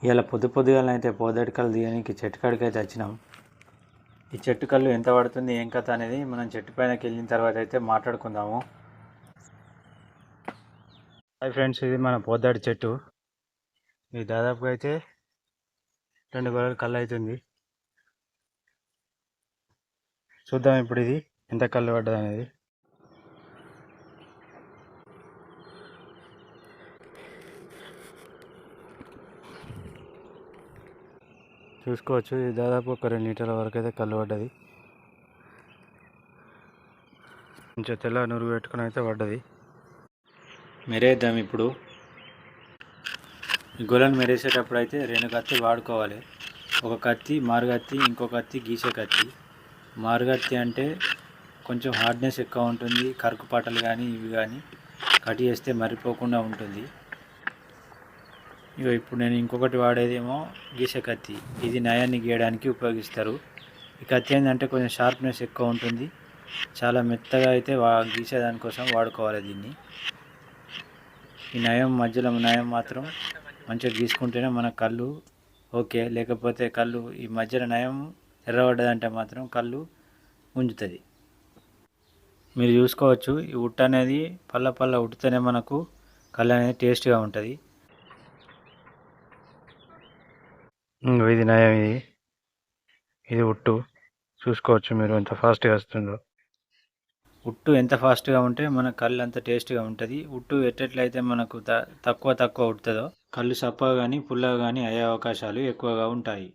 ఇలా పొద్దుగాలనైతే పోదటి కళ్ళు తీయడానికి చెట్టు కాడికి అయితే వచ్చినాం. ఈ చెట్టు కళ్ళు ఎంత పడుతుంది ఏం కథ అనేది మనం చెట్టు పైనకి వెళ్ళిన తర్వాత అయితే మాట్లాడుకుందాము. హాయ్ ఫ్రెండ్స్, ఇది మన పోదాడి చెట్టు. ఇది దాదాపుగా అయితే 2 గొర్రెల కళ్ళు అవుతుంది. చూద్దాం ఇప్పుడు ఇది ఎంత కళ్ళు పడ్డది అనేది. చూసుకోవచ్చు, ఇది దాదాపు ఒక 2 లీటర్ల వరకు అయితే కళ్ళు పడ్డది. కొంచెం తెల్ల నురుగు పెట్టుకుని అయితే పడ్డది. మెరేద్దాం ఇప్పుడు. ఈ గొర్రెను మెరేసేటప్పుడు అయితే 2 కత్తి వాడుకోవాలి. ఒక కత్తి మారుగత్తి, ఇంకో కత్తి గీసే కత్తి. మారుగత్తి అంటే కొంచెం హార్డ్నెస్ ఎక్కువ ఉంటుంది, కరుకు పాటలు కానీ ఇవి కానీ కట్ చేస్తే మరిపోకుండా ఉంటుంది. ఇగో ఇప్పుడు నేను ఇంకొకటి వాడేదేమో గీసే కత్తి. ఇది నయాన్ని గీయడానికి ఉపయోగిస్తారు. ఈ కత్తి ఏంటంటే కొంచెం షార్ప్నెస్ ఎక్కువ ఉంటుంది, చాలా మెత్తగా అయితే గీసేదానికోసం వాడుకోవాలి దీన్ని. ఈ నయం మధ్యలో నయం మాత్రం మంచిగా గీసుకుంటేనే మన కళ్ళు ఓకే, లేకపోతే కళ్ళు ఈ మధ్యలో నయం ఎర్రబడ్డదంటే మాత్రం కళ్ళు గుంజుతుంది. మీరు చూసుకోవచ్చు, ఈ ఉట్ట అనేది పళ్ళ ఉట్టితేనే మనకు కళ్ళు అనేది టేస్ట్గా ఉంటుంది. ఇది నయం, ఇది ఉట్టు. చూసుకోవచ్చు మీరు ఎంత ఫాస్ట్గా వస్తుందో. ఉట్టు ఎంత ఫాస్ట్గా ఉంటే మన కళ్ళు అంత టేస్ట్గా ఉంటుంది. ఉట్టు ఎట్టట్లయితే మనకు తక్కువ ఉడుతుందో కళ్ళు సప్పగా కానీ పుల్లగా కానీ అయ్యే అవకాశాలు ఎక్కువగా ఉంటాయి.